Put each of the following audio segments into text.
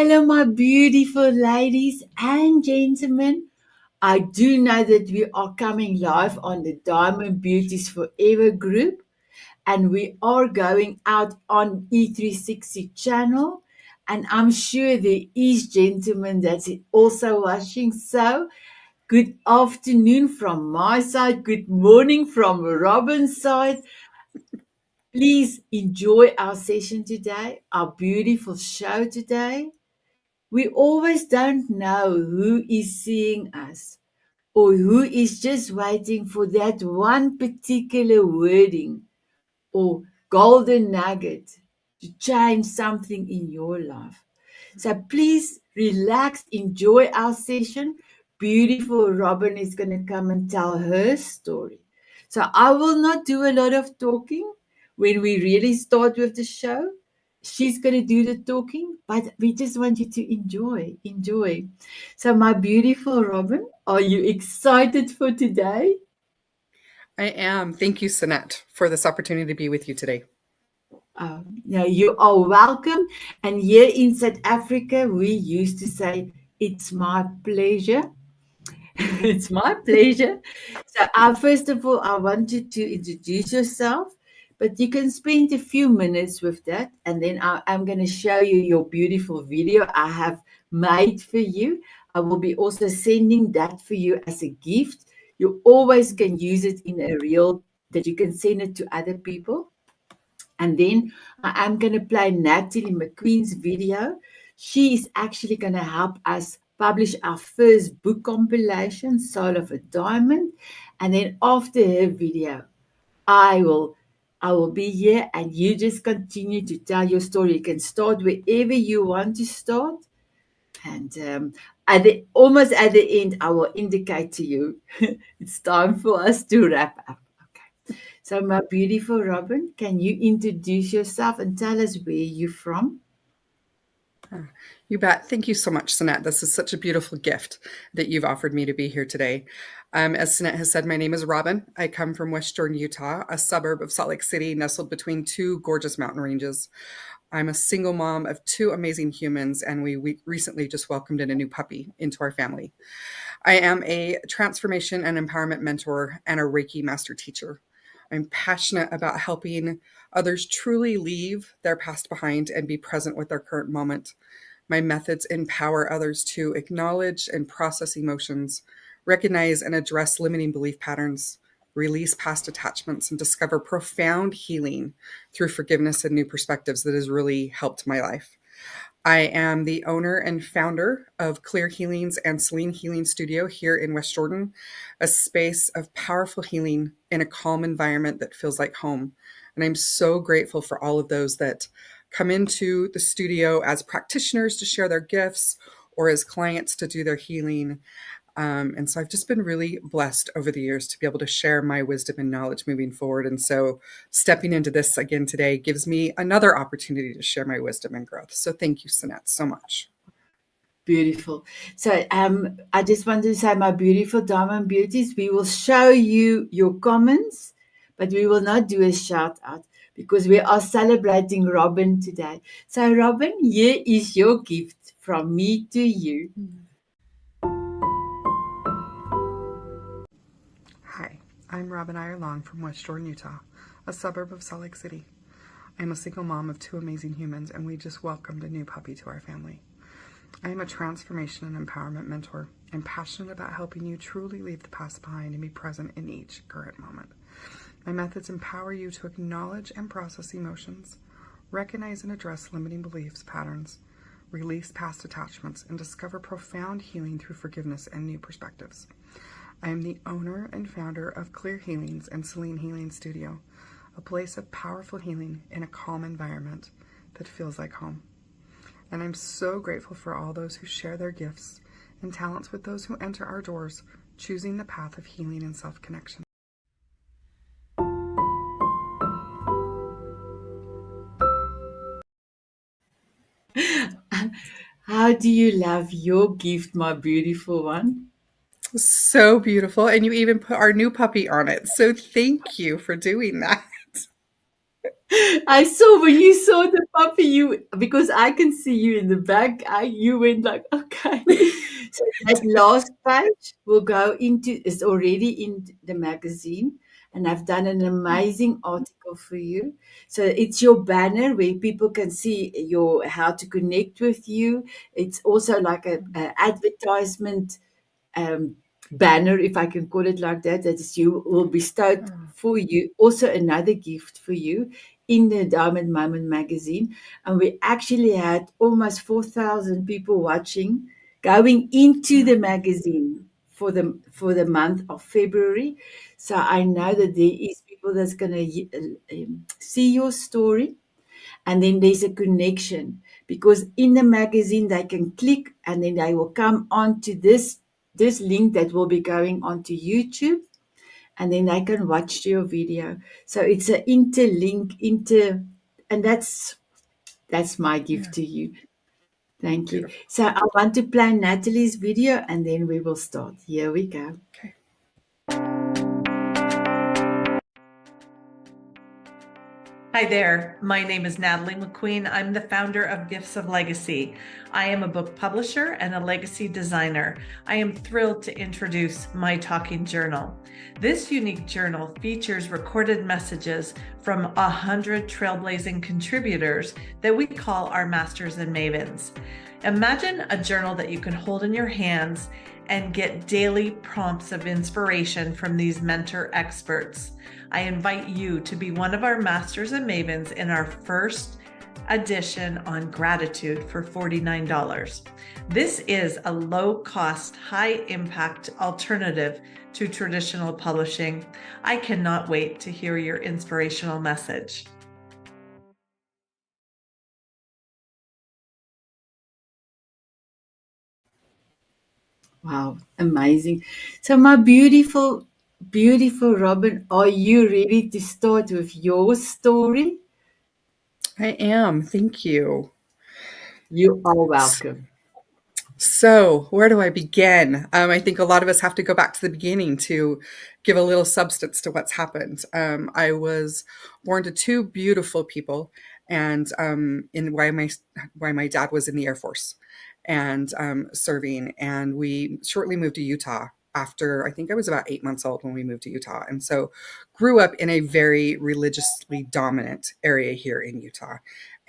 Hello, my beautiful ladies and gentlemen. I do know that we are coming live on the Diamond Beauties Forever group, and we are going out on E360 channel. And I'm sure there is gentlemen that's also watching. So, good afternoon from my side. Good morning from Robyn's side. Please enjoy our session today, our beautiful show today. We always don't know who is seeing us or who is just waiting for that one particular wording or golden nugget to change something in your life. So please relax, enjoy our session. Beautiful Robyn is going to come and tell her story. So I will not do a lot of talking when we really start with the show. She's going to do the talking, but we just want you to enjoy. So my beautiful Robyn, are you excited for today? I am. Thank you, Sonette, for this opportunity to be with you today. Now you are welcome. And here in South Africa, we used to say, "It's my pleasure." It's my pleasure. So, first of all, I want you to introduce yourself, but you can spend a few minutes with that, and then I'm going to show you your beautiful video I have made for you. I will be also sending that for you as a gift. You always can use it in a reel that you can send it to other people. And then I am going to play Natalie McQueen's video. She is actually going to help us publish our first book compilation, Soul of a Diamond. And then after her video, I will be here and you just continue to tell your story. You can start wherever you want to start. And almost at the end, I will indicate to you it's time for us to wrap up. So, my beautiful Robyn, can you introduce yourself and tell us where you're from? You bet. Thank you so much, Sonette. This is such a beautiful gift that you've offered me to be here today. As Sonette has said, my name is Robyn. I come from West Jordan, Utah, a suburb of Salt Lake City, nestled between two gorgeous mountain ranges. I'm a single mom of two amazing humans, and we recently just welcomed in a new puppy into our family. I am a transformation and empowerment mentor and a Reiki master teacher. I'm passionate about helping others truly leave their past behind and be present with their current moment. My methods empower others to acknowledge and process emotions, recognize and address limiting belief patterns, release past attachments, and discover profound healing through forgiveness and new perspectives that has really helped my life. I am the owner and founder of Clear Healings and Selene Healing Studio here in West Jordan, a space of powerful healing in a calm environment that feels like home. And I'm so grateful for all of those that come into the studio as practitioners to share their gifts or as clients to do their healing. And so I've just been really blessed over the years to be able to share my wisdom and knowledge moving forward. And so stepping into this again today gives me another opportunity to share my wisdom and growth. So thank you, Sonette, so much. Beautiful. So I just wanted to say, my beautiful Diamond Beauties, we will show you your comments, but we will not do a shout out because we are celebrating Robyn today. So Robyn, here is your gift from me to you. Hi, I'm Robyn Eyre-Long from West Jordan, Utah, a suburb of Salt Lake City. I'm a single mom of two amazing humans, and we just welcomed a new puppy to our family. I am a transformation and empowerment mentor. I'm passionate about helping you truly leave the past behind and be present in each current moment. My methods empower you to acknowledge and process emotions, recognize and address limiting beliefs, patterns, release past attachments, and discover profound healing through forgiveness and new perspectives. I am the owner and founder of Clear Healings and Selene Healing Studio, a place of powerful healing in a calm environment that feels like home. And I'm so grateful for all those who share their gifts and talents with those who enter our doors, choosing the path of healing and self-connection. How do you love your gift, my beautiful one? So beautiful. And you even put our new puppy on it. So thank you for doing that. I saw when you saw the puppy, because I can see you in the back, you went like, okay. So that last page will go into, it's already in the magazine, and I've done an amazing article for you. So it's your banner where people can see your how to connect with you. It's also like a advertisement um, banner, if I can call it like that, that is you will bestowed for you. Also, another gift for you in the Diamond Moment magazine. And we actually had almost 4,000 people watching, going into the magazine for the month of February. So I know that there is people that's going to see your story, and then there's a connection, because in the magazine they can click and then they will come onto this link that will be going onto YouTube, and then they can watch your video. So it's an and that's my gift to you. Thank you. Beautiful. So I want to play Natalie's video and then we will start. Here we go. Okay. Hi there, my name is Natalie McQueen. I'm the founder of Gifts of Legacy. I am a book publisher and a legacy designer. I am thrilled to introduce my talking journal. This unique journal features recorded messages from 100 trailblazing contributors that we call our masters and mavens. Imagine a journal that you can hold in your hands and get daily prompts of inspiration from these mentor experts. I invite you to be one of our masters and mavens in our first edition on gratitude for $49. This is a low-cost, high-impact alternative to traditional publishing. I cannot wait to hear your inspirational message. Wow, amazing. So my beautiful, beautiful Robyn, are you ready to start with your story? I am. Thank you. You are welcome. So, where do I begin? I think a lot of us have to go back to the beginning to give a little substance to what's happened. I was born to two beautiful people, and in why my dad was in the Air Force and serving, and we shortly moved to Utah after I think I was about 8 months old when we moved to Utah, and so grew up in a very religiously dominant area here in Utah.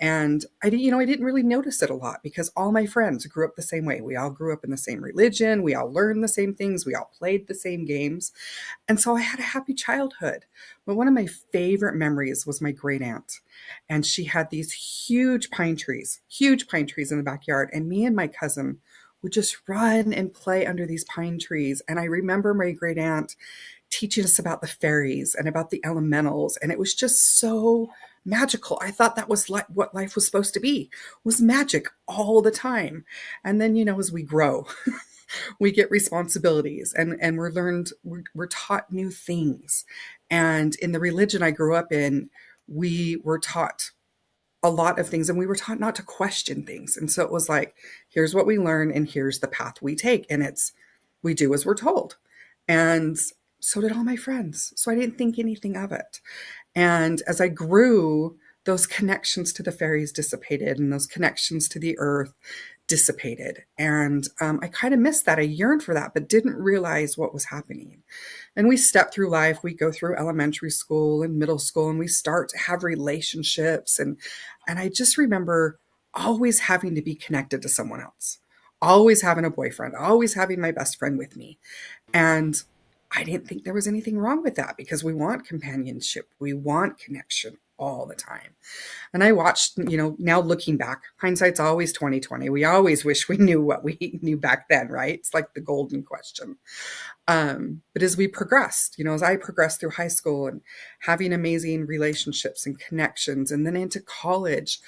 And I didn't really notice it a lot because all my friends grew up the same way. We all grew up in the same religion. We all learned the same things. We all played the same games. And so I had a happy childhood. But one of my favorite memories was my great aunt. And she had these huge pine trees in the backyard. And me and my cousin would just run and play under these pine trees. And I remember my great aunt teaching us about the fairies and about the elementals. And it was just so magical. I thought that was like what life was supposed to be, was magic all the time. And then, as we grow, we get responsibilities and we're taught new things. And in the religion I grew up in, we were taught a lot of things and we were taught not to question things. And so it was like, here's what we learn and here's the path we take. And we do as we're told. And so did all my friends. So I didn't think anything of it. And as I grew, those connections to the fairies dissipated and those connections to the earth dissipated. And I kind of missed that. I yearned for that, but didn't realize what was happening. And we step through life. We go through elementary school and middle school, and we start to have relationships. And I just remember always having to be connected to someone else, always having a boyfriend, always having my best friend with me. And I didn't think there was anything wrong with that because we want companionship. We want connection all the time. And I watched, now looking back, hindsight's always 2020. We always wish we knew what we knew back then, right? It's like the golden question. But as we progressed, as I progressed through high school and having amazing relationships and connections, and then into college,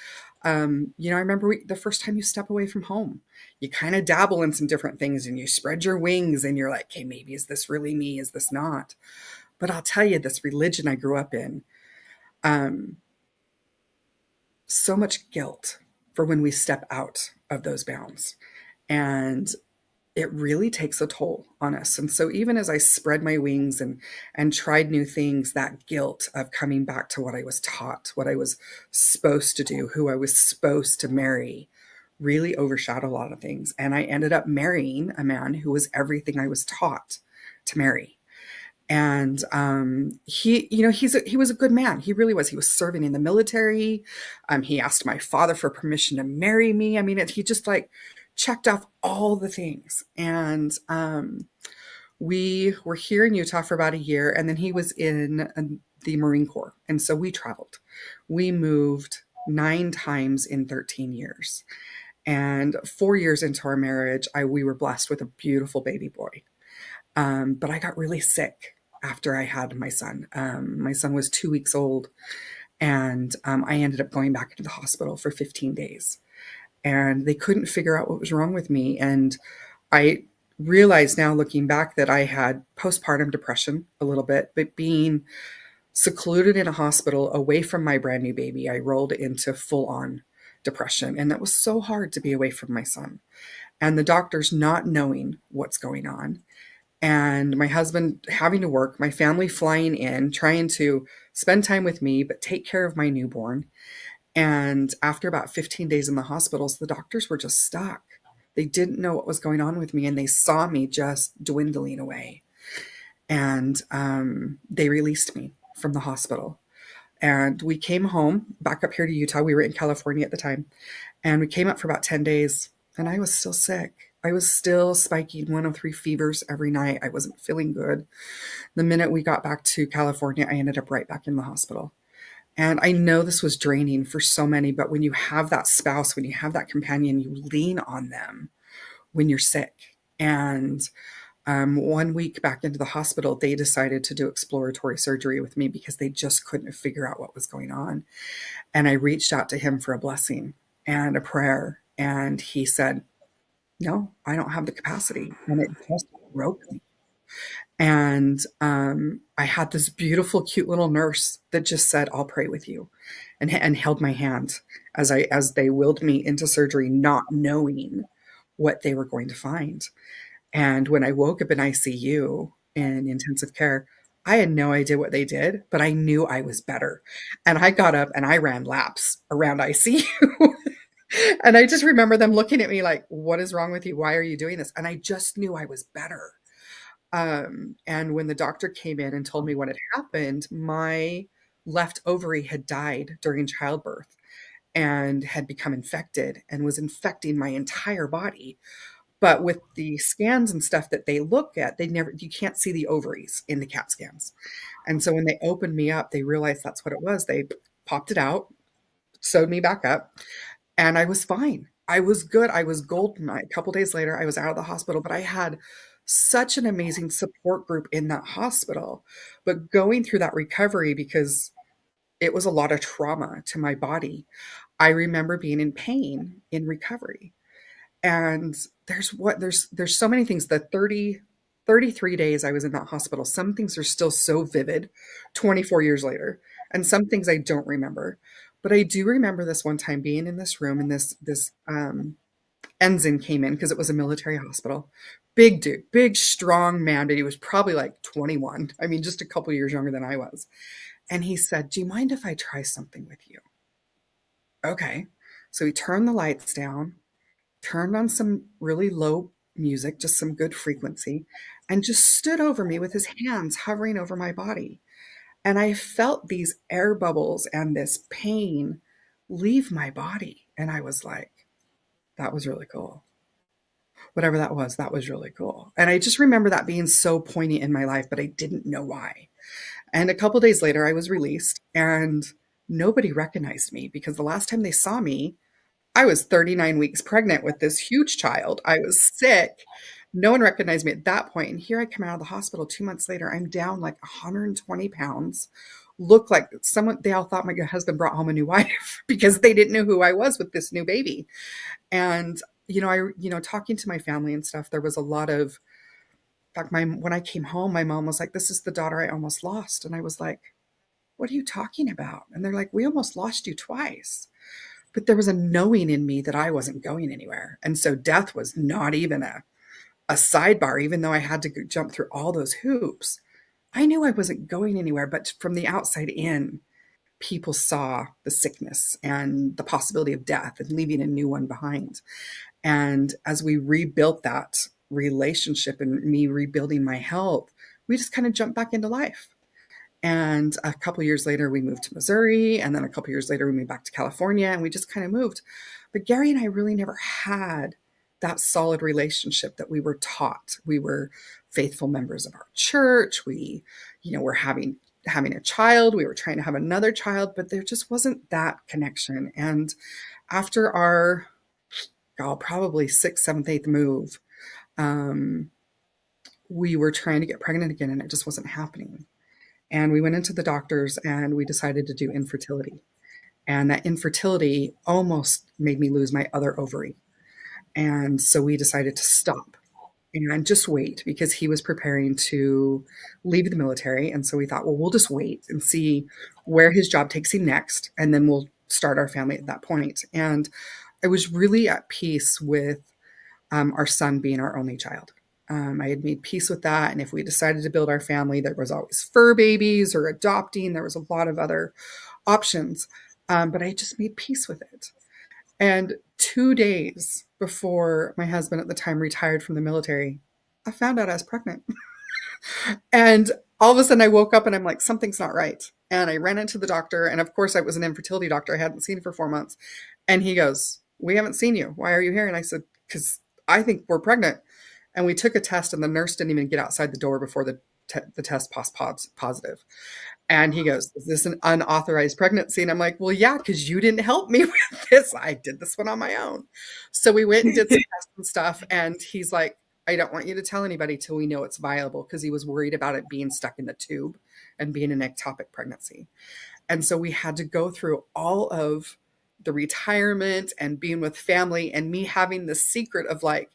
I remember the first time you step away from home, you kind of dabble in some different things and you spread your wings and you're like, okay, maybe is this really me? Is this not? But I'll tell you, this religion I grew up in, so much guilt for when we step out of those bounds. And it really takes a toll on us. And so even as I spread my wings and tried new things, that guilt of coming back to what I was taught, what I was supposed to do, who I was supposed to marry, really overshadowed a lot of things. And I ended up marrying a man who was everything I was taught to marry. And he, he was a good man. He really was. He was serving in the military. He asked my father for permission to marry me. I mean, he just like checked off all the things. And we were here in Utah for about a year, and then he was in the Marine Corps. And so we traveled. We moved 9 times in 13 years. And 4 years into our marriage, we were blessed with a beautiful baby boy. But I got really sick after I had my son. My son was 2 weeks old, and I ended up going back into the hospital for 15 days. And they couldn't figure out what was wrong with me. And I realize now, looking back, that I had postpartum depression a little bit, but being secluded in a hospital away from my brand new baby, I rolled into full-on depression. And that was so hard to be away from my son. And the doctors not knowing what's going on. And my husband having to work, my family flying in, trying to spend time with me, but take care of my newborn. And after about 15 days in the hospitals, the doctors were just stuck. They didn't know what was going on with me, and they saw me just dwindling away. And they released me from the hospital. And we came home, back up here to Utah. We were in California at the time. And we came up for about 10 days, and I was still sick. I was still spiking 103 fevers every night. I wasn't feeling good. The minute we got back to California, I ended up right back in the hospital. And I know this was draining for so many, but when you have that spouse, when you have that companion, you lean on them when you're sick. And 1 week back into the hospital, they decided to do exploratory surgery with me because they just couldn't figure out what was going on. And I reached out to him for a blessing and a prayer. And he said, no, I don't have the capacity. And it just broke me. And I had this beautiful, cute little nurse that just said, I'll pray with you, and held my hand as they wheeled me into surgery, not knowing what they were going to find. And when I woke up in ICU in intensive care, I had no idea what they did, but I knew I was better. And I got up and I ran laps around ICU. And I just remember them looking at me like, what is wrong with you? Why are you doing this? And I just knew I was better. And when the doctor came in and told me what had happened, my left ovary had died during childbirth and had become infected and was infecting my entire body. But with the scans and stuff that they look at, you can't see the ovaries in the CAT scans. And so when they opened me up, they realized that's what it was. They popped it out, sewed me back up, and I was fine. I was good. I was golden. A couple days later, I was out of the hospital, but I had such an amazing support group in that hospital. But going through that recovery, because it was a lot of trauma to my body, I remember being in pain in recovery. And there's so many things. The 33 days I was in that hospital, some things are still so vivid 24 years later, and some things I don't remember. But I do remember this one time being in this room, and this ensign came in because it was a military hospital. Big dude, big, strong man, but he was probably like 21. I mean, just a couple years younger than I was. And he said, do you mind if I try something with you? Okay. So he turned the lights down, turned on some really low music, just some good frequency, and just stood over me with his hands hovering over my body. And I felt these air bubbles and this pain leave my body. And I was like, that was really cool. Whatever that was really cool. And I just remember that being so poignant in my life, but I didn't know why. And a couple days later, I was released, and nobody recognized me because the last time they saw me, I was 39 weeks pregnant with this huge child. I was sick. No one recognized me at that point. And here I come out of the hospital 2 months later. I'm down like 120 pounds. Look like someone, they all thought my husband brought home a new wife because they didn't know who I was with this new baby. And, talking to my family and stuff, there was a lot of, in fact, when I came home, my mom was like, this is the daughter I almost lost. And I was like, what are you talking about? And they're like, we almost lost you twice. But there was a knowing in me that I wasn't going anywhere. And so death was not even a sidebar, even though I had to jump through all those hoops. I knew I wasn't going anywhere, but from the outside in, people saw the sickness and the possibility of death and leaving a new one behind. And as we rebuilt that relationship and me rebuilding my health, we just kind of jumped back into life. And a couple of years later, we moved to Missouri. And then a couple of years later, we moved back to California, and we just kind of moved. But Gary and I really never had that solid relationship that we were taught. We were faithful members of our church. We, were having a child. We were trying to have another child, but there just wasn't that connection. And after our, probably 6th, 7th, 8th move, we were trying to get pregnant again, and it just wasn't happening. And we went into the doctors and we decided to do infertility. And that infertility almost made me lose my other ovary. And so we decided to stop and just wait, because he was preparing to leave the military. And so we thought, well, we'll just wait and see where his job takes him next, and then we'll start our family at that point. And I was really at peace with our son being our only child. I had made peace with that. And if we decided to build our family, there was always fur babies or adopting. There was a lot of other options. But I just made peace with it. And 2 days before my husband at the time retired from the military, I found out I was pregnant. And all of a sudden I woke up and I'm like, something's not right. And I ran into the doctor. And of course, I was an infertility doctor. I hadn't seen him for 4 months. And he goes, we haven't seen you. Why are you here? And I said, because I think we're pregnant. And we took a test, and the nurse didn't even get outside the door before the test positive. And he goes, is this an unauthorized pregnancy? And I'm like, well, yeah, because you didn't help me with this. I did this one on my own. So we went and did some tests and stuff. And he's like, I don't want you to tell anybody till we know it's viable, because he was worried about it being stuck in the tube and being an ectopic pregnancy. And so we had to go through all of the retirement and being with family, and me having the secret of like,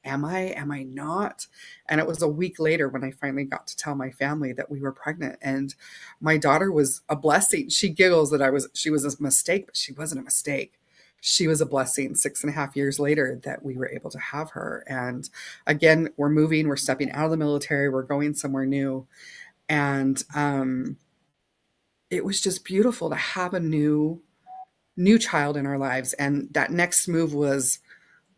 am I not? And it was a week later when I finally got to tell my family that we were pregnant. And my daughter was a blessing. She giggles that she was a mistake, but she wasn't a mistake. She was a blessing. 6.5 years later that we were able to have her. And again, we're moving, we're stepping out of the military, we're going somewhere new. And it was just beautiful to have a new child in our lives. And that next move was,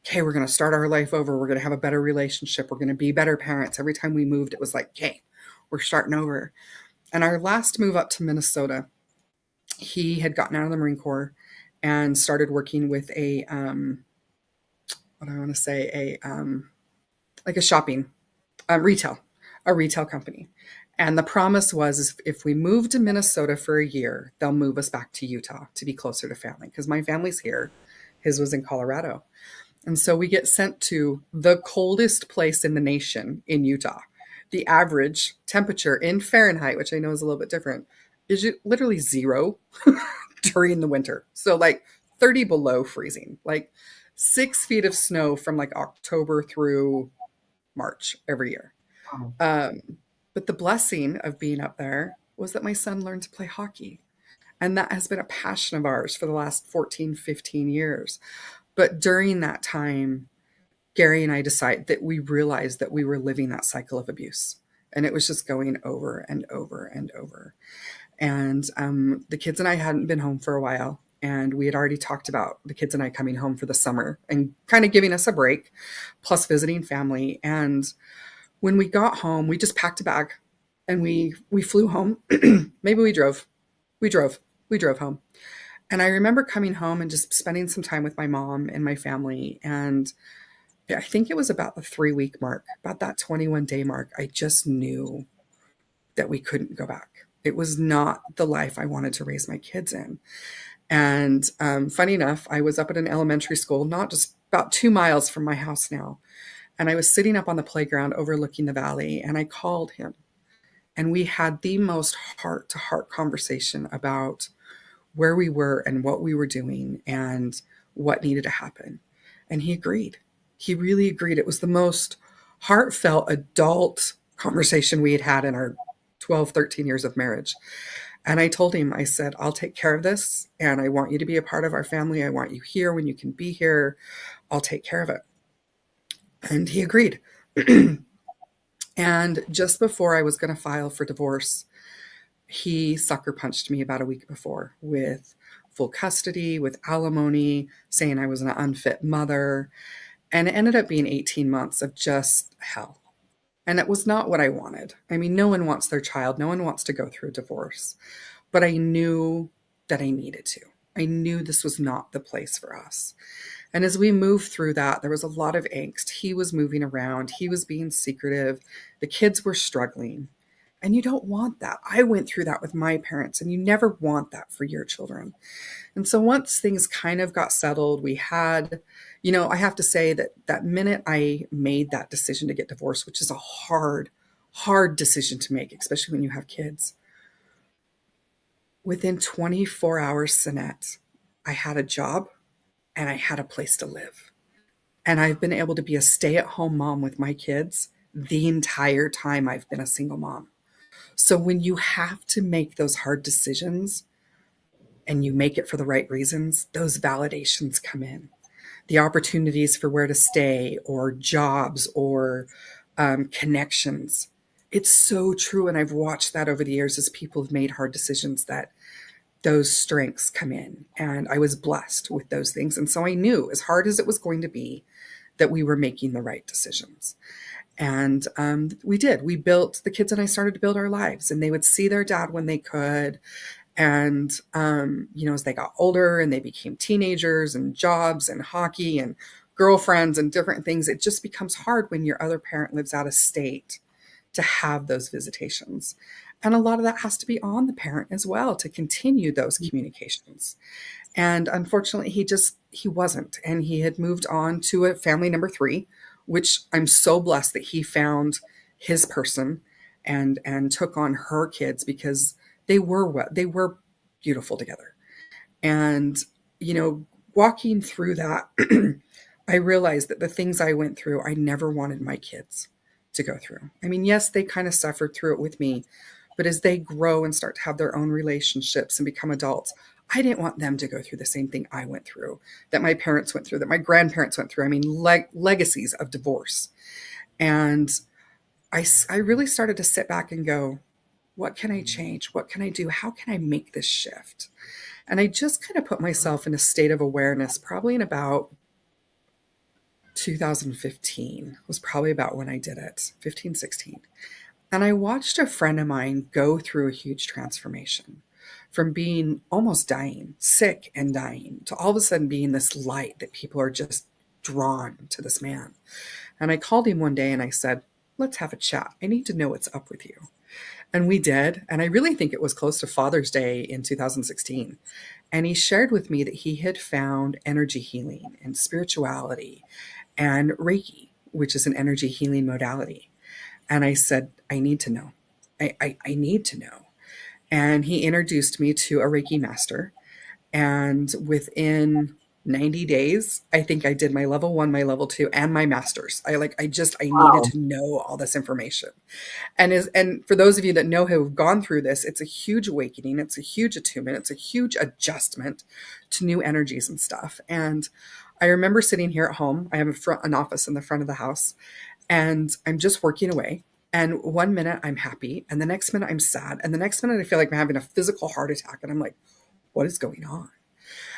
okay, we're going to start our life over. We're going to have a better relationship. We're going to be better parents. Every time we moved, it was like, okay, we're starting over. And our last move up to Minnesota, he had gotten out of the Marine Corps and started working with a retail company. And the promise was, if we move to Minnesota for a year, they'll move us back to Utah to be closer to family, because my family's here. His was in Colorado. And so we get sent to the coldest place in the nation in Utah. The average temperature in Fahrenheit, which I know is a little bit different, is literally 0 during the winter. So like 30 below freezing, like 6 feet of snow from like October through March every year. But the blessing of being up there was that my son learned to play hockey. And that has been a passion of ours for the last 14, 15 years. But during that time, Gary and I decided that we realized that we were living that cycle of abuse. And it was just going over and over and over. And the kids and I hadn't been home for a while. And we had already talked about the kids and I coming home for the summer and kind of giving us a break, plus visiting family. And when we got home, we just packed a bag and we flew home. Maybe we drove. We drove home. And I remember coming home and just spending some time with my mom and my family. And I think it was about the 3-week mark, about that 21-day mark, I just knew that we couldn't go back. It was not the life I wanted to raise my kids in. And funny enough, I was up at an elementary school, not just about 2 miles from my house now. And I was sitting up on the playground overlooking the valley, and I called him. And we had the most heart-to-heart conversation about where we were and what we were doing and what needed to happen. And he agreed. He really agreed. It was the most heartfelt adult conversation we had had in our 12, 13 years of marriage. And I told him, I said, I'll take care of this. And I want you to be a part of our family. I want you here when you can be here. I'll take care of it. And he agreed. And just before I was going to file for divorce, he sucker punched me about a week before with full custody, with alimony, saying I was an unfit mother. And it ended up being 18 months of just hell. And it was not what I wanted. I mean, no one wants their child. No one wants to go through a divorce. But I knew that I needed to. I knew this was not the place for us. And as we moved through that, there was a lot of angst. He was moving around. He was being secretive. The kids were struggling. And you don't want that. I went through that with my parents, and you never want that for your children. And so once things kind of got settled, we had, I have to say that that minute I made that decision to get divorced, which is a hard, hard decision to make, especially when you have kids. Within 24 hours, Sonette, I had a job and I had a place to live. And I've been able to be a stay-at-home mom with my kids the entire time I've been a single mom. So when you have to make those hard decisions and you make it for the right reasons, those validations come in. The opportunities for where to stay or jobs or connections. It's so true. And I've watched that over the years as people have made hard decisions, that those strengths come in. And I was blessed with those things. And so I knew, as hard as it was going to be, that we were making the right decisions. And we did. The kids and I started to build our lives, and they would see their dad when they could. And, as they got older and they became teenagers and jobs and hockey and girlfriends and different things, it just becomes hard when your other parent lives out of state to have those visitations. And a lot of that has to be on the parent as well to continue those communications. And unfortunately, he wasn't. And he had moved on to a family number 3, which I'm so blessed that he found his person and took on her kids, because they were beautiful together. And, walking through that, I realized that the things I went through, I never wanted my kids to go through. I mean, yes, they kind of suffered through it with me, but as they grow and start to have their own relationships and become adults, I didn't want them to go through the same thing I went through, that my parents went through, that my grandparents went through. I mean, legacies of divorce. And I really started to sit back and go, what can I change? What can I do? How can I make this shift? And I just kind of put myself in a state of awareness, probably in about 2015 was probably about when I did it, 15, 16. And I watched a friend of mine go through a huge transformation from being almost dying, sick and dying, to all of a sudden being this light that people are just drawn to this man. And I called him one day and I said, let's have a chat. I need to know what's up with you. And we did. And I really think it was close to Father's Day in 2016. And he shared with me that he had found energy healing and spirituality and Reiki, which is an energy healing modality. And I said, I need to know. I need to know. And he introduced me to a Reiki master. And within 90 days, I think I did my level 1, my level 2, and my master's. I needed to know all this information. And for those of you that know who have gone through this, it's a huge awakening. It's a huge attunement. It's a huge adjustment to new energies and stuff. And I remember sitting here at home. I have an office in the front of the house, and I'm just working away. And one minute I'm happy, and the next minute I'm sad, and the next minute I feel like I'm having a physical heart attack. And I'm like, what is going on?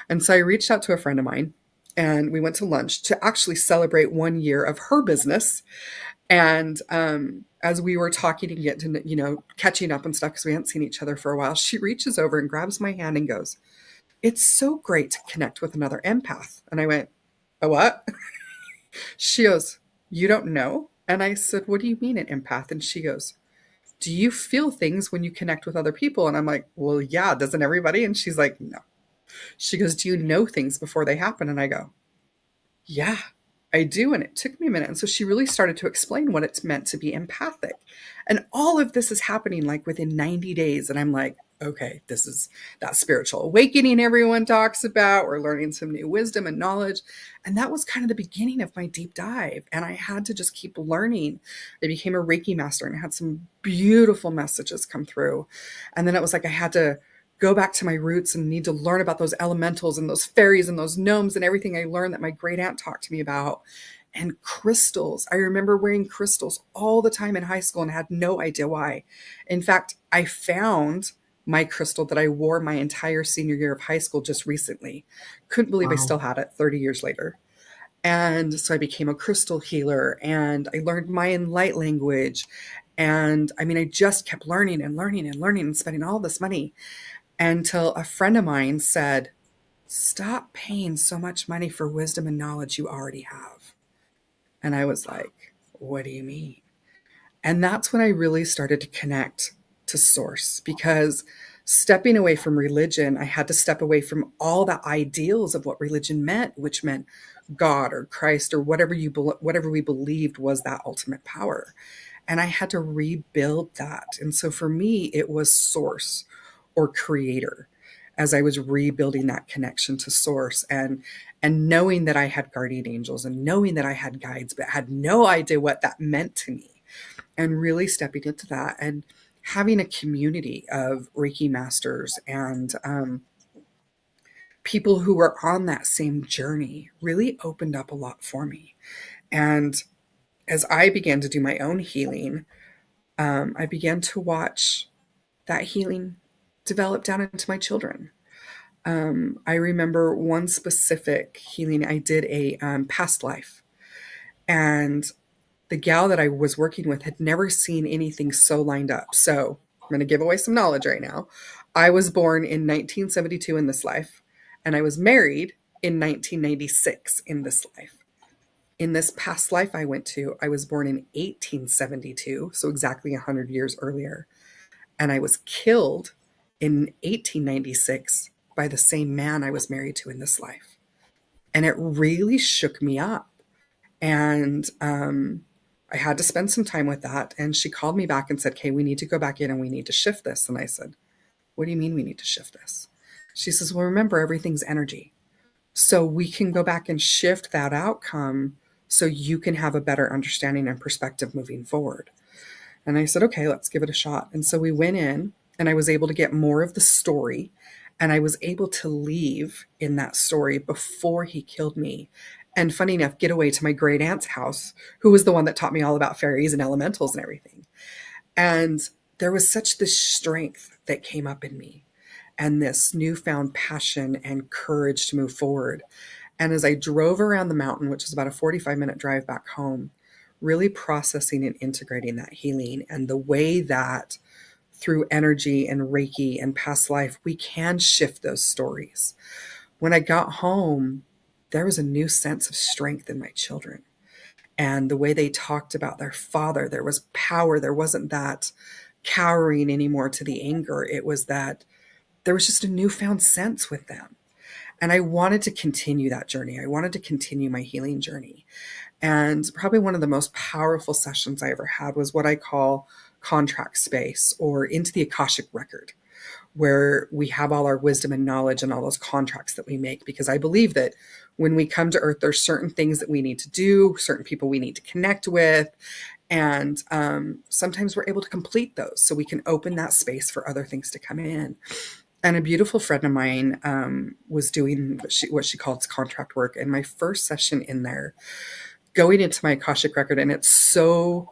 And so I reached out to a friend of mine, and we went to lunch to actually celebrate 1 year of her business. And as we were talking and getting to, catching up and stuff, because we hadn't seen each other for a while, she reaches over and grabs my hand and goes, it's so great to connect with another empath. And I went, a what? She goes, you don't know? And I said, what do you mean an empath? And she goes, do you feel things when you connect with other people? And I'm like, well, yeah, doesn't everybody? And she's like, no. She goes, do you know things before they happen? And I go, yeah, I do. And it took me a minute. And so she really started to explain what it's meant to be empathic. And all of this is happening like within 90 days. And I'm like, okay, this is that spiritual awakening everyone talks about. We're learning some new wisdom and knowledge. And that was kind of the beginning of my deep dive. And I had to just keep learning. I became a Reiki master and had some beautiful messages come through. And then it was like I had to go back to my roots and need to learn about those elementals and those fairies and those gnomes and everything I learned that my great aunt talked to me about. And crystals. I remember wearing crystals all the time in high school and had no idea why. In fact, I found my crystal that I wore my entire senior year of high school just recently. Couldn't believe I still had it 30 years later. And so I became a crystal healer, and I learned Mayan light language. And I mean, I just kept learning and learning and learning and spending all this money until a friend of mine said, stop paying so much money for wisdom and knowledge you already have. And I was like, what do you mean? And that's when I really started to connect to source, because stepping away from religion, I had to step away from all the ideals of what religion meant, which meant God or Christ or whatever we believed was that ultimate power. And I had to rebuild that. And so for me, it was source or creator, as I was rebuilding that connection to source, and knowing that I had guardian angels and knowing that I had guides, but had no idea what that meant to me, and really stepping into that and having a community of Reiki masters and people who were on that same journey really opened up a lot for me. And as I began to do my own healing, I began to watch that healing develop down into my children. I remember one specific healing. I did a past life, and the gal that I was working with had never seen anything so lined up. So I'm going to give away some knowledge right now. I was born in 1972 in this life, and I was married in 1996 in this life. In this past life I went to, I was born in 1872, so exactly 100 years earlier. And I was killed in 1896 by the same man I was married to in this life. And it really shook me up. And I had to spend some time with that. And she called me back and said, okay, we need to go back in and we need to shift this. And I said, what do you mean we need to shift this? She says, well, remember, everything's energy. So we can go back and shift that outcome so you can have a better understanding and perspective moving forward. And I said, okay, let's give it a shot. And so we went in, and I was able to get more of the story, and I was able to leave in that story before he killed me. And funny enough, get away to my great aunt's house, who was the one that taught me all about fairies and elementals and everything. And there was such this strength that came up in me, and this newfound passion and courage to move forward. And as I drove around the mountain, which was about a 45-minute drive back home, really processing and integrating that healing and the way that through energy and Reiki and past life, we can shift those stories. When I got home, there was a new sense of strength in my children. And the way they talked about their father, there was power. There wasn't that cowering anymore to the anger. It was that there was just a newfound sense with them. And I wanted to continue that journey. I wanted to continue my healing journey. And probably one of the most powerful sessions I ever had was what I call contract space, or into the Akashic record, where we have all our wisdom and knowledge and all those contracts that we make. Because I believe that when we come to Earth, there's certain things that we need to do, certain people we need to connect with. And sometimes we're able to complete those so we can open that space for other things to come in. And a beautiful friend of mine was doing what she calls contract work. And my first session in there, going into my Akashic record, and it's so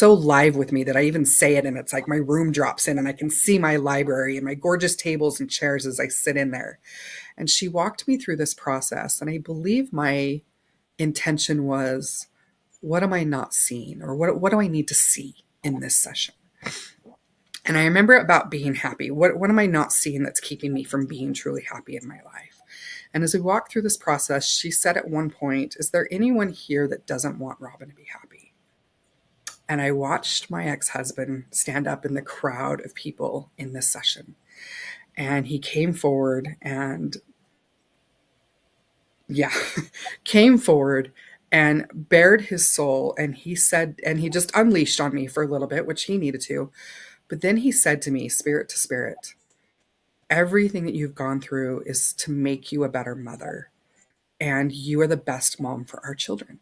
live with me that I even say it, and it's like my room drops in and I can see my library and my gorgeous tables and chairs as I sit in there. And she walked me through this process. And I believe my intention was, what am I not seeing? Or what do I need to see in this session? And I remember about being happy. What am I not seeing that's keeping me from being truly happy in my life? And as we walked through this process, she said at one point, is there anyone here that doesn't want Robyn to be happy? And I watched my ex-husband stand up in the crowd of people in this session. And he came forward and came forward and bared his soul. And he said, and he just unleashed on me for a little bit, which he needed to. But then he said to me, spirit to spirit, everything that you've gone through is to make you a better mother. And you are the best mom for our children.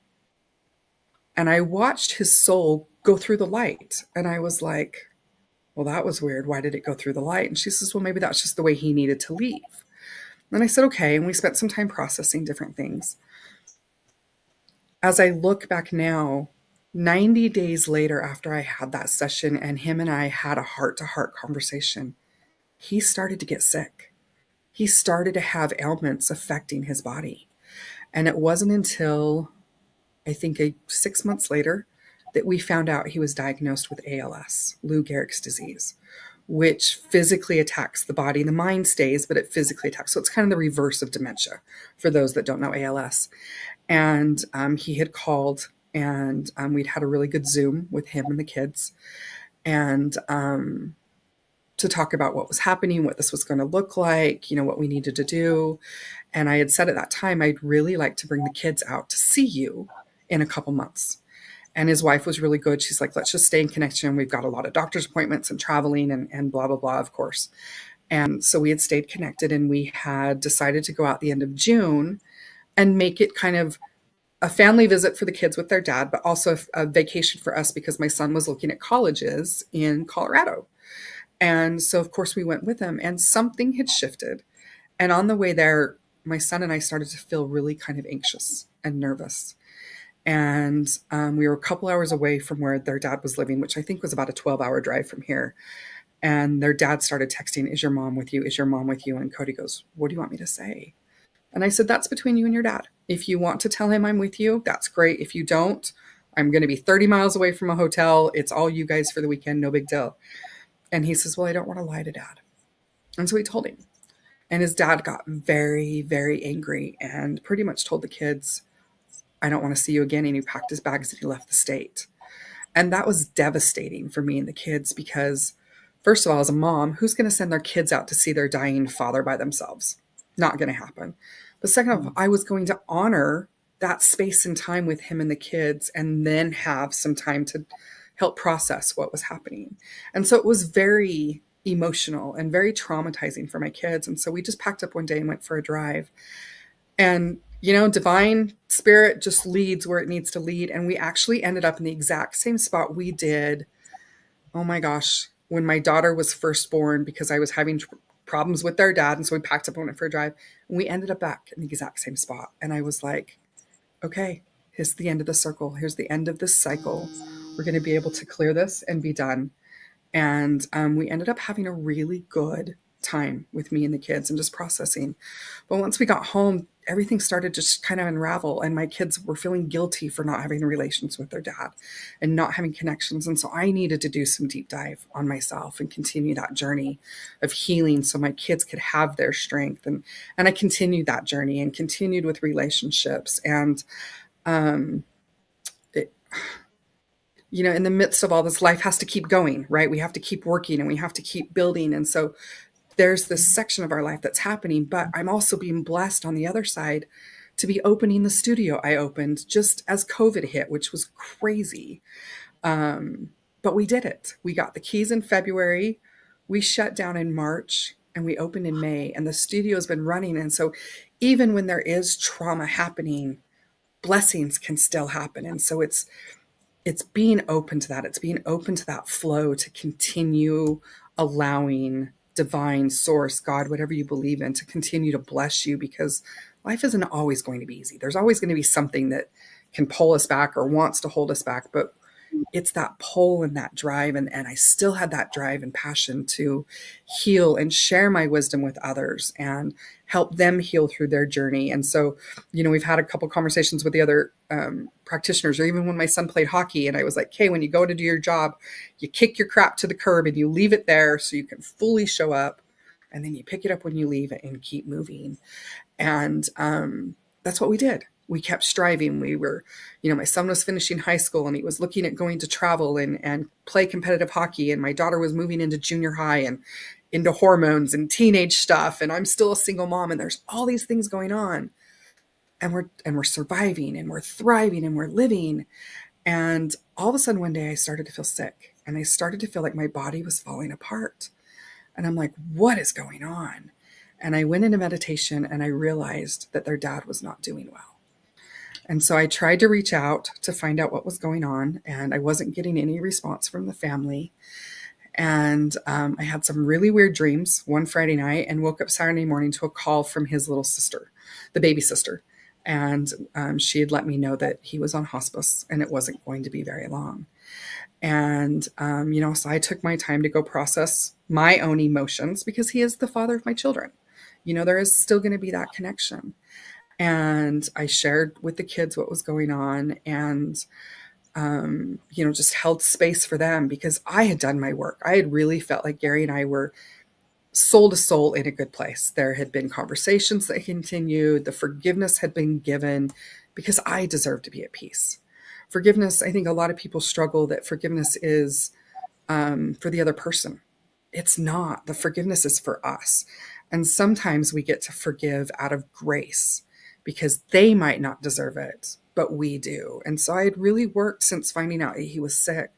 And I watched his soul go through the light. And I was like, well, that was weird. Why did it go through the light? And she says, well, maybe that's just the way he needed to leave. And I said, okay. And we spent some time processing different things. As I look back now, 90 days later after I had that session and him and I had a heart-to-heart conversation, he started to get sick. He started to have ailments affecting his body. And it wasn't until, I think, 6 months later that we found out he was diagnosed with ALS, Lou Gehrig's disease, which physically attacks the body. The mind stays, but it physically attacks. So it's kind of the reverse of dementia for those that don't know ALS. And he had called, and we'd had a really good Zoom with him and the kids, and to talk about what was happening, what this was going to look like, what we needed to do. And I had said at that time, I'd really like to bring the kids out to see you in a couple months. And his wife was really good. She's like, let's just stay in connection. We've got a lot of doctor's appointments and traveling and blah, blah, blah, of course. And so we had stayed connected, and we had decided to go out the end of June and make it kind of a family visit for the kids with their dad, but also a vacation for us because my son was looking at colleges in Colorado. And so, of course, we went with him, and something had shifted. And on the way there, my son and I started to feel really kind of anxious and nervous. And we were a couple hours away from where their dad was living, which I think was about a 12-hour drive from here. And their dad started texting, is your mom with you? Is your mom with you? And Cody goes, what do you want me to say? And I said, that's between you and your dad. If you want to tell him I'm with you, that's great. If you don't, I'm going to be 30 miles away from a hotel. It's all you guys for the weekend. No big deal. And he says, well, I don't want to lie to dad. And so he told him. And his dad got very, very angry and pretty much told the kids, I don't want to see you again. And he packed his bags and he left the state. And that was devastating for me and the kids because, first of all, as a mom, who's going to send their kids out to see their dying father by themselves? Not going to happen. But second of all, I was going to honor that space and time with him and the kids and then have some time to help process what was happening. And so it was very emotional and very traumatizing for my kids. And so we just packed up one day and went for a drive. And, divine spirit just leads where it needs to lead. And we actually ended up in the exact same spot we did, oh my gosh, when my daughter was first born, because I was having problems with their dad. And so we packed up and went for a drive. And we ended up back in the exact same spot. And I was like, okay, here's the end of the circle. Here's the end of this cycle. We're going to be able to clear this and be done. And we ended up having a really good time with me and the kids and just processing. But once we got home, everything started to just kind of unravel. And my kids were feeling guilty for not having relations with their dad and not having connections. And so I needed to do some deep dive on myself and continue that journey of healing so my kids could have their strength. And I continued that journey and continued with relationships. And, in the midst of all this, life has to keep going, right? We have to keep working and we have to keep building. And so there's this section of our life that's happening, but I'm also being blessed on the other side to be opening the studio I opened just as COVID hit, which was crazy. But we did it. We got the keys in February. We shut down in March and we opened in May, and the studio has been running. And so even when there is trauma happening, blessings can still happen. And so it's being open to that. It's being open to that flow to continue allowing divine source, God, whatever you believe in, to continue to bless you, because life isn't always going to be easy. There's always going to be something that can pull us back or wants to hold us back, but it's that pull and that drive. And I still had that drive and passion to heal and share my wisdom with others and help them heal through their journey. And so, we've had a couple conversations with the other practitioners, or even when my son played hockey, and I was like, okay, when you go to do your job, you kick your crap to the curb and you leave it there so you can fully show up. And then you pick it up when you leave and keep moving. And that's what we did. We kept striving. We were, my son was finishing high school and he was looking at going to travel and play competitive hockey. And my daughter was moving into junior high and into hormones and teenage stuff. And I'm still a single mom, and there's all these things going on. And we're surviving and we're thriving and we're living. And all of a sudden one day I started to feel sick, and I started to feel like my body was falling apart. And I'm like, what is going on? And I went into meditation and I realized that their dad was not doing well. And so I tried to reach out to find out what was going on, and I wasn't getting any response from the family. And I had some really weird dreams one Friday night and woke up Saturday morning to a call from his little sister, the baby sister. And she had let me know that he was on hospice and it wasn't going to be very long. And, so I took my time to go process my own emotions because he is the father of my children. There is still going to be that connection. And I shared with the kids what was going on and, just held space for them because I had done my work. I had really felt like Gary and I were soul to soul in a good place. There had been conversations that continued. The forgiveness had been given because I deserve to be at peace. Forgiveness, I think a lot of people struggle that forgiveness is for the other person. It's not. The forgiveness is for us. And sometimes we get to forgive out of grace because they might not deserve it, but we do. And so I had really worked since finding out he was sick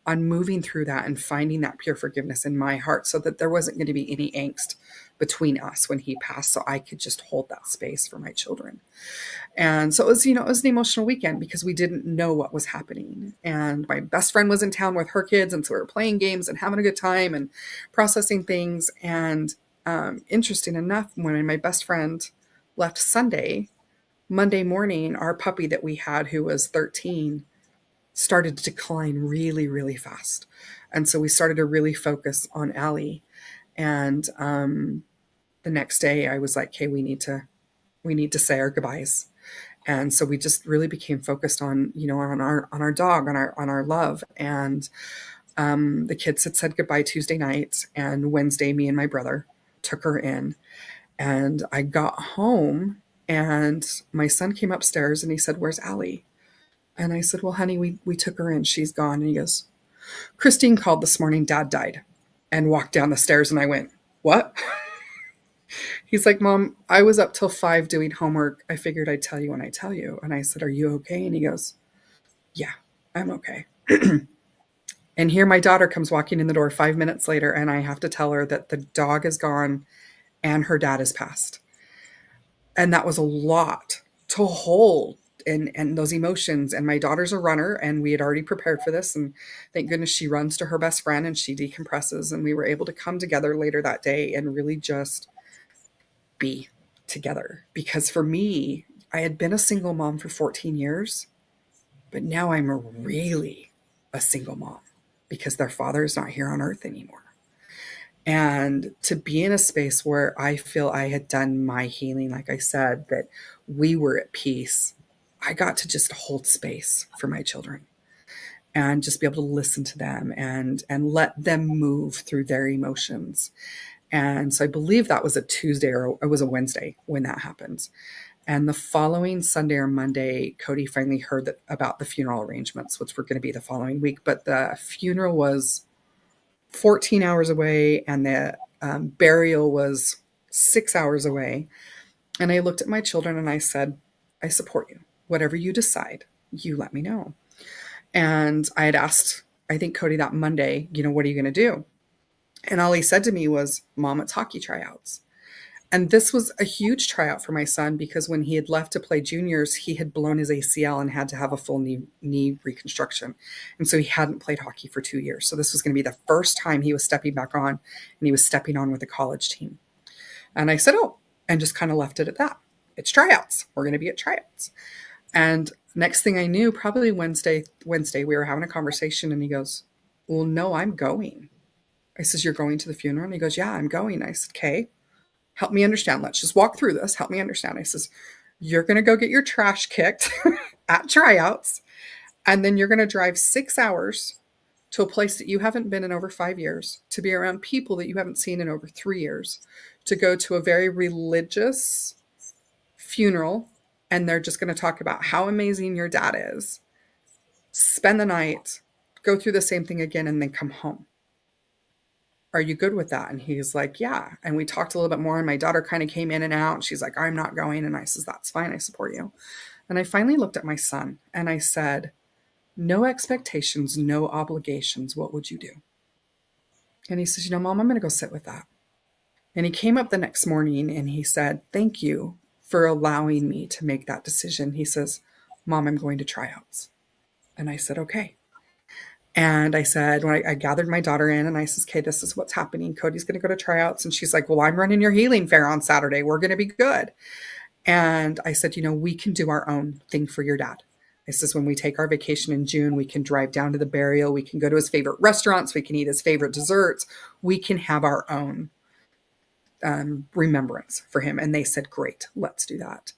on moving through that and finding that pure forgiveness in my heart so that there wasn't going to be any angst between us when he passed, so I could just hold that space for my children. And so it was an emotional weekend because we didn't know what was happening. And my best friend was in town with her kids. And so we were playing games and having a good time and processing things. And interesting enough, when my best friend left Monday morning, our puppy that we had, who was 13, started to decline really, really fast. And so we started to really focus on Allie. And the next day I was like, okay, we need to say our goodbyes. And so we just really became focused on, on our dog, on our love. And the kids had said goodbye Tuesday night, and Wednesday, me and my brother took her in. And I got home and my son came upstairs and he said, "Where's Allie?" And I said, "Well, honey, we took her in. She's gone." And he goes, "Christine called this morning. Dad died," and walked down the stairs. And I went, "What?" He's like, "Mom, I was up till 5 doing homework. I figured I'd tell you when I tell you." And I said, "Are you okay?" And he goes, "Yeah, I'm okay." And here my daughter comes walking in the door 5 minutes later, and I have to tell her that the dog is gone and her dad has passed. And that was a lot to hold, and those emotions. And my daughter's a runner, and we had already prepared for this. And thank goodness she runs to her best friend and she decompresses. And we were able to come together later that day and really just be together. Because for me, I had been a single mom for 14 years, but now I'm really a single mom because their father is not here on earth anymore. And to be in a space where I feel I had done my healing, like I said, that we were at peace, I got to just hold space for my children and just be able to listen to them and let them move through their emotions. And so I believe that was a Tuesday or it was a Wednesday when that happened. And the following Sunday or Monday, Cody finally heard about the funeral arrangements, which were going to be the following week. But the funeral was 14 hours away and the burial was 6 hours away. And I looked at my children and I said, "I support you. Whatever you decide, you let me know." And I had asked, I think, Cody that Monday, "What are you going to do?" And all he said to me was, "Mom, it's hockey tryouts." And this was a huge tryout for my son because when he had left to play juniors, he had blown his ACL and had to have a full knee reconstruction. And so he hadn't played hockey for 2 years. So this was going to be the first time he was stepping back on, and he was stepping on with the college team. And I said, "Oh," and just kind of left it at that. It's tryouts. We're going to be at tryouts. And next thing I knew, probably Wednesday, we were having a conversation and he goes, "Well, no, I'm going." I says, "You're going to the funeral?" And he goes, "Yeah, I'm going." I said, "Okay. Help me understand. Let's just walk through this. Help me understand." I says, "You're going to go get your trash kicked at tryouts. And then you're going to drive 6 hours to a place that you haven't been in over 5 years, to be around people that you haven't seen in over 3 years, to go to a very religious funeral. And they're just going to talk about how amazing your dad is, spend the night, go through the same thing again, and then come home. Are you good with that?" And he's like, "Yeah." And we talked a little bit more, and my daughter kind of came in and out. And she's like, "I'm not going." And I says, "That's fine. I support you." And I finally looked at my son and I said, "No expectations, no obligations. What would you do?" And he says, "Mom, I'm going to go sit with that." And he came up the next morning and he said, "Thank you for allowing me to make that decision." He says, "Mom, I'm going to tryouts." And I said, "Okay." And I said, when I gathered my daughter in and I says, okay, this is what's happening. Cody's going to go to tryouts. And she's like, well, I'm running your healing fair on Saturday. We're going to be good. And I said, we can do our own thing for your dad. I says, when we take our vacation in June, we can drive down to the burial. We can go to his favorite restaurants. We can eat his favorite desserts. We can have our own remembrance for him. And they said, great, let's do that.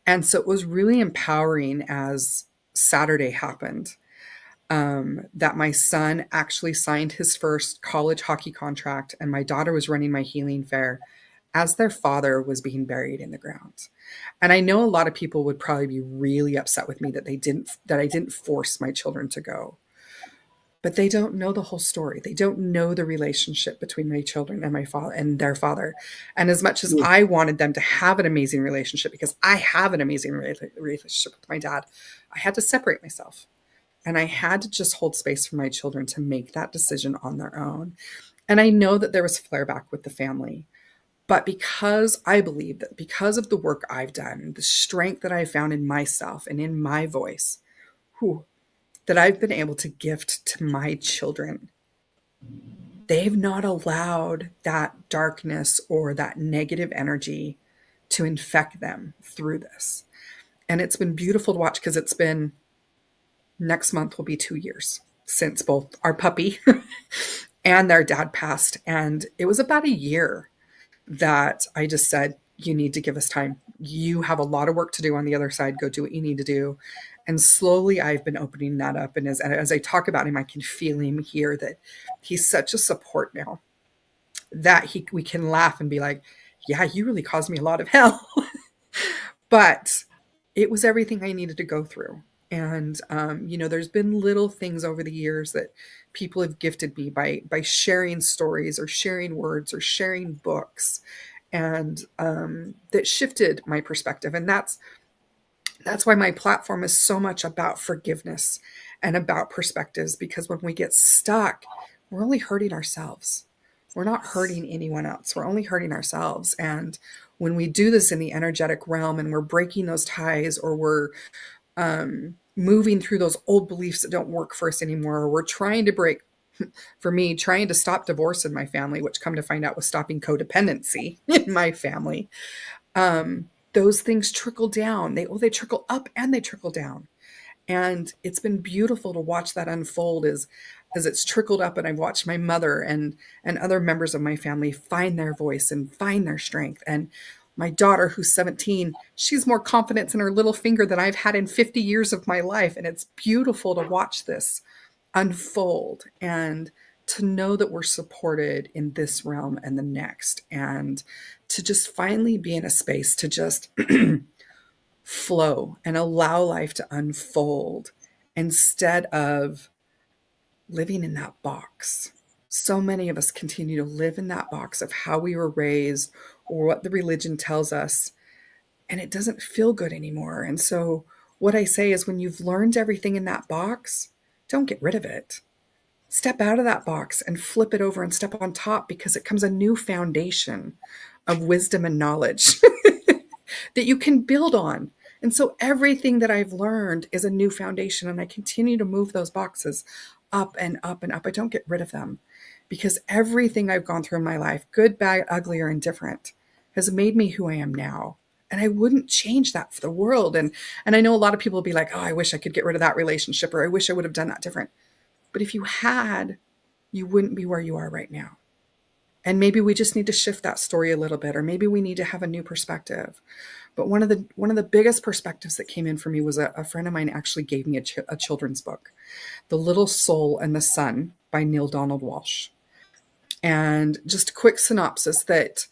And so it was really empowering as Saturday happened, that my son actually signed his first college hockey contract and my daughter was running my healing fair as their father was being buried in the ground. And I know a lot of people would probably be really upset with me that I didn't force my children to go. But they don't know the whole story. They don't know the relationship between my children and my father and their father. And as much as I wanted them to have an amazing relationship, because I have an amazing relationship with my dad, I had to separate myself. And I had to just hold space for my children to make that decision on their own. And I know that there was flare back with the family. But because I believe that because of the work I've done, the strength that I found in myself and in my voice, that I've been able to gift to my children, they've not allowed that darkness or that negative energy to infect them through this. And it's been beautiful to watch because it's been, next month will be 2 years since both our puppy and their dad passed. And it was about a year that I just said, you need to give us time. You have a lot of work to do on the other side. Go do what you need to do. And slowly I've been opening that up. And as I talk about him, I can feel him here, that he's such a support now that we can laugh and be like, yeah, you really caused me a lot of hell. But it was everything I needed to go through. And, there's been little things over the years that people have gifted me by sharing stories or sharing words or sharing books, and that shifted my perspective. And that's why my platform is so much about forgiveness and about perspectives, because when we get stuck, we're only hurting ourselves. We're not hurting anyone else. We're only hurting ourselves. And when we do this in the energetic realm and we're breaking those ties, or we're moving through those old beliefs that don't work for us anymore, or we're trying to break, for me, trying to stop divorce in my family, which come to find out was stopping codependency in my family. Those things trickle down. They trickle up and they trickle down. And it's been beautiful to watch that unfold as it's trickled up. And I've watched my mother and other members of my family find their voice and find their strength. And my daughter, who's 17, she's more confidence in her little finger than I've had in 50 years of my life. And it's beautiful to watch this unfold and to know that we're supported in this realm and the next, and to just finally be in a space to just flow and allow life to unfold instead of living in that box. So many of us continue to live in that box of how we were raised or what the religion tells us, and it doesn't feel good anymore. And so what I say is, when you've learned everything in that box, don't get rid of it. Step out of that box and flip it over and step on top, because it comes a new foundation of wisdom and knowledge that you can build on. And so everything that I've learned is a new foundation, and I continue to move those boxes up and up and up. I don't get rid of them, because everything I've gone through in my life, good, bad, ugly, or indifferent, has made me who I am now. And I wouldn't change that for the world. And I know a lot of people will be like, oh, I wish I could get rid of that relationship, or I wish I would have done that different. But if you had, you wouldn't be where you are right now. And maybe we just need to shift that story a little bit, or maybe we need to have a new perspective. But one of the biggest perspectives that came in for me was a friend of mine actually gave me a children's book, The Little Soul and the Sun by Neil Donald Walsh. And just a quick synopsis, that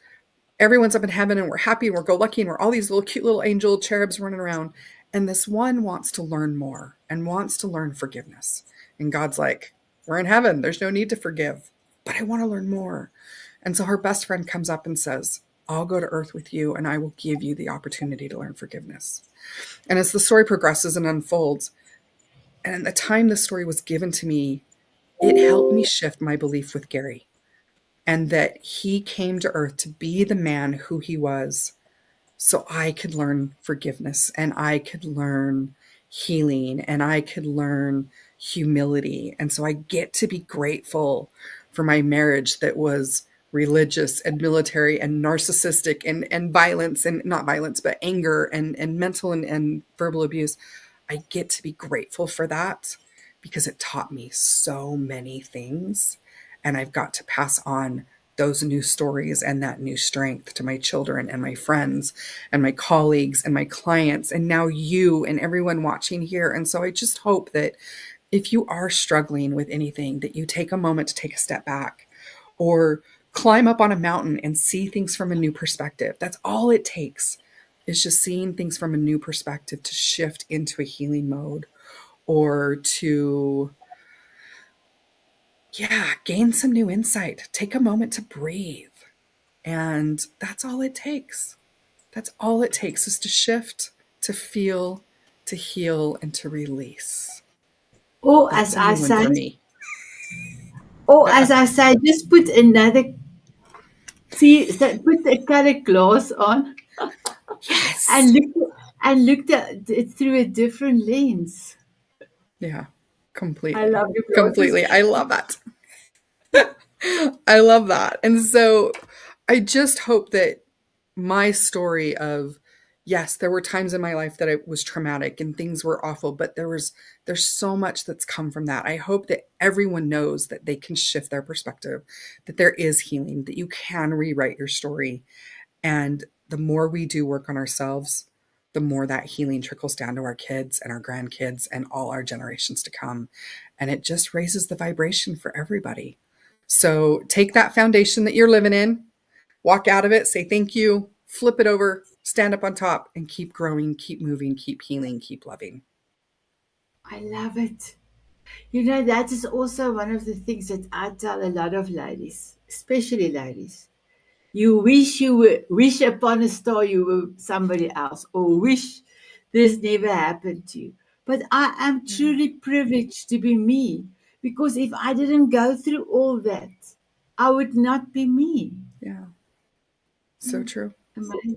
everyone's up in heaven and we're happy and we're go lucky and we're all these little cute little angel cherubs running around. And this one wants to learn more and wants to learn forgiveness. And God's like, we're in heaven. There's no need to forgive, but I want to learn more. And so her best friend comes up and says, I'll go to earth with you and I will give you the opportunity to learn forgiveness. And as the story progresses and unfolds, and at the time the story was given to me, it helped me shift my belief with Gary, and that he came to earth to be the man who he was so I could learn forgiveness, and I could learn healing, and I could learn humility. And so I get to be grateful for my marriage that was religious and military and narcissistic and violence, and not violence, but anger and mental and verbal abuse. I get to be grateful for that because it taught me so many things. And I've got to pass on those new stories and that new strength to my children and my friends and my colleagues and my clients, and now you and everyone watching here. And so I just hope that if you are struggling with anything, that you take a moment to take a step back or climb up on a mountain and see things from a new perspective. That's all it takes, is just seeing things from a new perspective to shift into a healing mode, or to gain some new insight. Take a moment to breathe. And that's all it takes. That's all it takes, is to shift, to feel, to heal, and to release. Or That's as I everyone say, for me. just put another, put the color glass on Yes. and look at it through a different lens. Yeah, completely. I love your glasses. Completely. I love that. I love that. And so I just hope that my story of, yes, there were times in my life that it was traumatic and things were awful, but there's so much that's come from that. I hope that everyone knows that they can shift their perspective, that there is healing, that you can rewrite your story. And the more we do work on ourselves, the more that healing trickles down to our kids and our grandkids and all our generations to come. And it just raises the vibration for everybody. So take that foundation that you're living in, walk out of it, say thank you, flip it over, stand up on top, and keep growing, keep moving, keep healing, keep loving. I love it. You know, that is also one of the things that I tell a lot of ladies, especially ladies. You wish upon a star you were somebody else, or wish this never happened to you. But I am truly privileged to be me, because if I didn't go through all that, I would not be me. Yeah. So true. Amazing.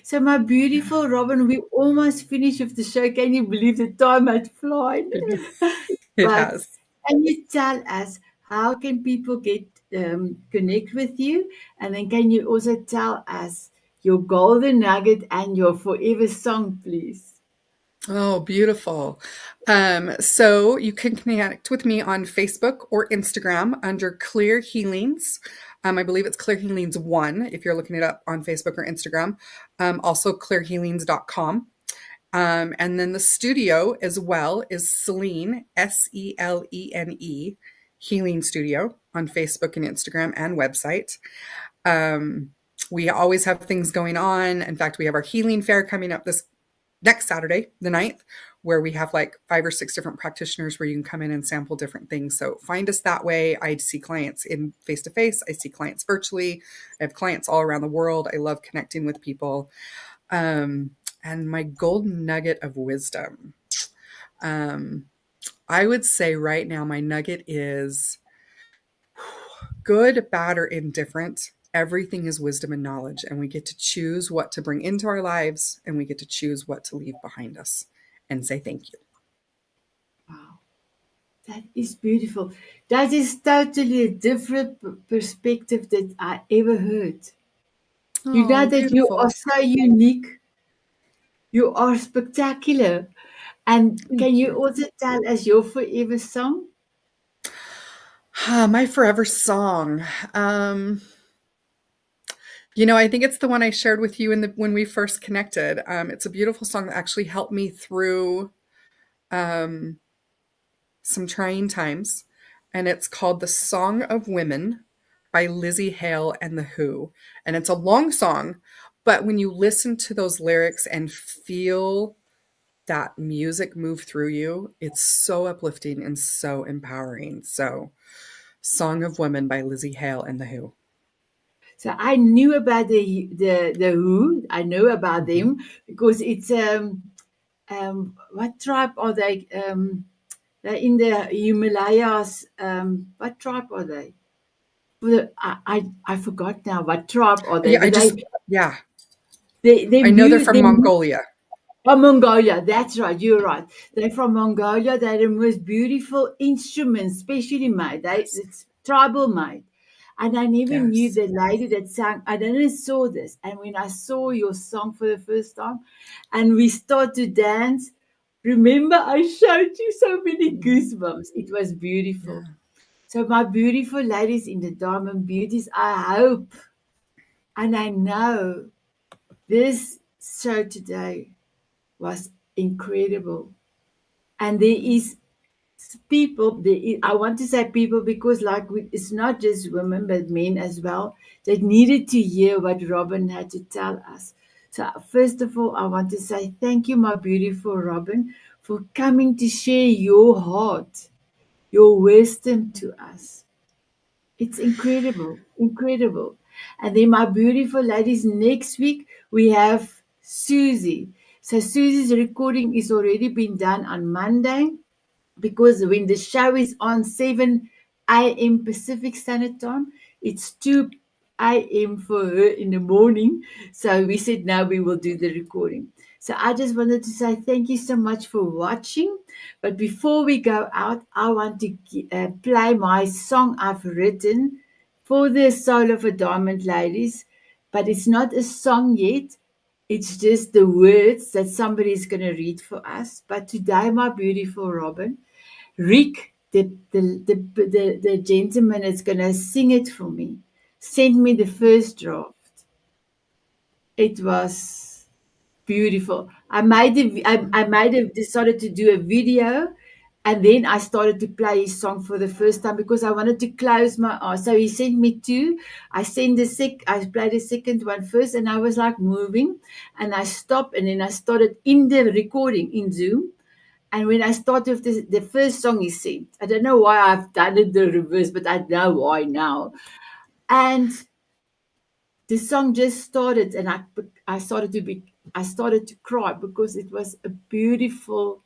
So, my beautiful Robyn, we almost finished with the show. Can you believe the time had flown? It But has. can you tell us how can people get connect with you, and then can you also tell us your golden nugget and your forever song, please? Oh, beautiful. So you can connect with me on Facebook or Instagram under Clear Healings. I believe it's Clear Healings 1 if you're looking it up on Facebook or Instagram. Also clearhealings.com. And then the studio as well is Selene, Selene, Healing Studio on Facebook and Instagram and website. We always have things going on. In fact, we have our healing fair coming up this next Saturday, the 9th, where we have like 5 or 6 different practitioners where you can come in and sample different things. So find us that way. I see clients in face-to-face. I see clients virtually. I have clients all around the world. I love connecting with people. And my golden nugget of wisdom. I would say right now, my nugget is good, bad, or indifferent. Everything is wisdom and knowledge, and we get to choose what to bring into our lives, and we get to choose what to leave behind us and say thank you. Wow, that is beautiful. That is totally a different perspective that I ever heard. You know that Beautiful. you are so unique. You are spectacular. And can you also tell us your forever song? My forever song. I think it's the one I shared with you when we first connected. It's a beautiful song that actually helped me through some trying times, and it's called "The Song of Women" by Lzzy Hale and The Who. And it's a long song, but when you listen to those lyrics and feel that music move through you, it's so uplifting and so empowering. So, "Song of Women" by Lzzy Hale and The Who. So I knew about the Who. I know about them because it's what tribe are they? They're in the Himalayas. What tribe are they? Well, I forgot now. What tribe are they? Yeah, But I know they're from Mongolia. Oh, Mongolia, that's right, you're right. They're from Mongolia. They're the most beautiful instruments, specially made. It's tribal made. And I never knew the lady that sang. I didn't saw this. And when I saw your song for the first time and we started to dance, remember I showed you so many goosebumps. It was beautiful. Yeah. So my beautiful ladies in the Diamond Beauties, I hope and I know this show today was incredible. And there is people, I want to say people because it's not just women but men as well that needed to hear what Robyn had to tell us. So first of all, I want to say thank you, my beautiful Robyn, for coming to share your heart, your wisdom to us. It's incredible, incredible. And then my beautiful ladies, next week we have Suzi. So Suzi's recording is already been done on Monday because when the show is on 7 a.m. Pacific Standard Time, it's 2 a.m. for her in the morning. So we said now we will do the recording. So I just wanted to say thank you so much for watching. But before we go out, I want to play my song I've written for the Soul of a Diamond ladies. But it's not a song yet. It's just the words that somebody is going to read for us. But today, my beautiful Robyn, Rick, the gentleman is going to sing it for me, sent me the first draft. It was beautiful. I decided to do a video, and then I started to play his song for the first time because I wanted to close my eyes. So he sent me two. I played the second one first, and I was like moving, and I stopped, and then I started in the recording in Zoom. And when I started with the first song he sent, I don't know why I've done it the reverse, but I know why now. And the song just started, and I started to cry because it was a beautiful,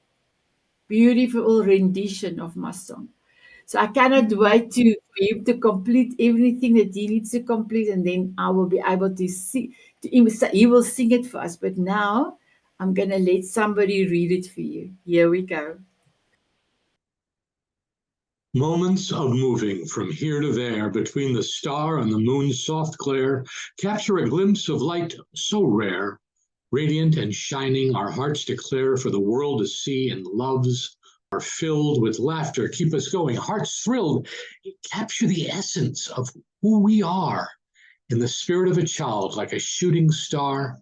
beautiful rendition of my song. So I cannot wait for him to complete everything that he needs to complete, and then I will be able to see. He will sing it for us. But now I'm gonna let somebody read it for you. Here we go. Moments of moving from here to there between the star and the moon's soft glare capture a glimpse of light so rare, radiant and shining, our hearts declare for the world to see, and loves are filled with laughter, keep us going, hearts thrilled, capture the essence of who we are in the spirit of a child like a shooting star.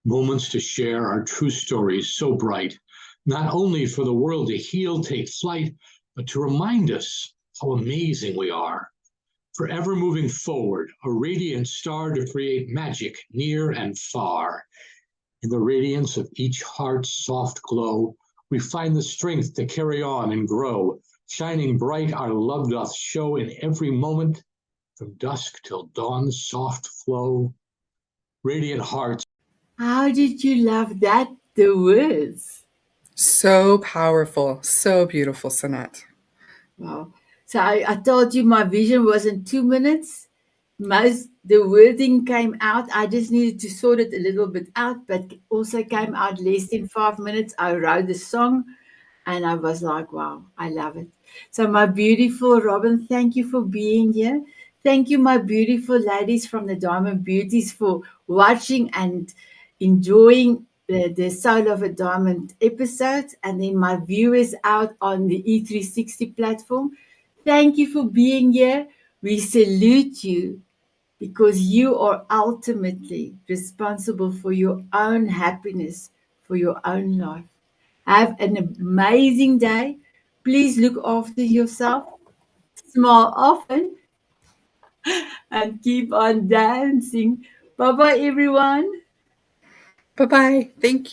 Moments to share our true stories so bright, not only for the world to heal, take flight, but to remind us how amazing we are. Forever moving forward, a radiant star to create magic near and far. In the radiance of each heart's soft glow, we find the strength to carry on and grow. Shining bright, our love doth show in every moment, from dusk till dawn's soft flow. Radiant hearts. How did you love that? The words. So powerful, so beautiful, Sonette. Wow. So I told you my vision was in 2 minutes. The wording came out. I just needed to sort it a little bit out, but also came out less than 5 minutes. I wrote the song and I was like, wow, I love it. So my beautiful Robyn, thank you for being here. Thank you, my beautiful ladies from the Diamond Beauties, for watching and enjoying the Soul of a Diamond episode, and then my viewers out on the E360 platform. Thank you for being here. We salute you because you are ultimately responsible for your own happiness, for your own life. Have an amazing day. Please look after yourself. Smile often and keep on dancing. Bye bye, everyone. Bye-bye. Thank you.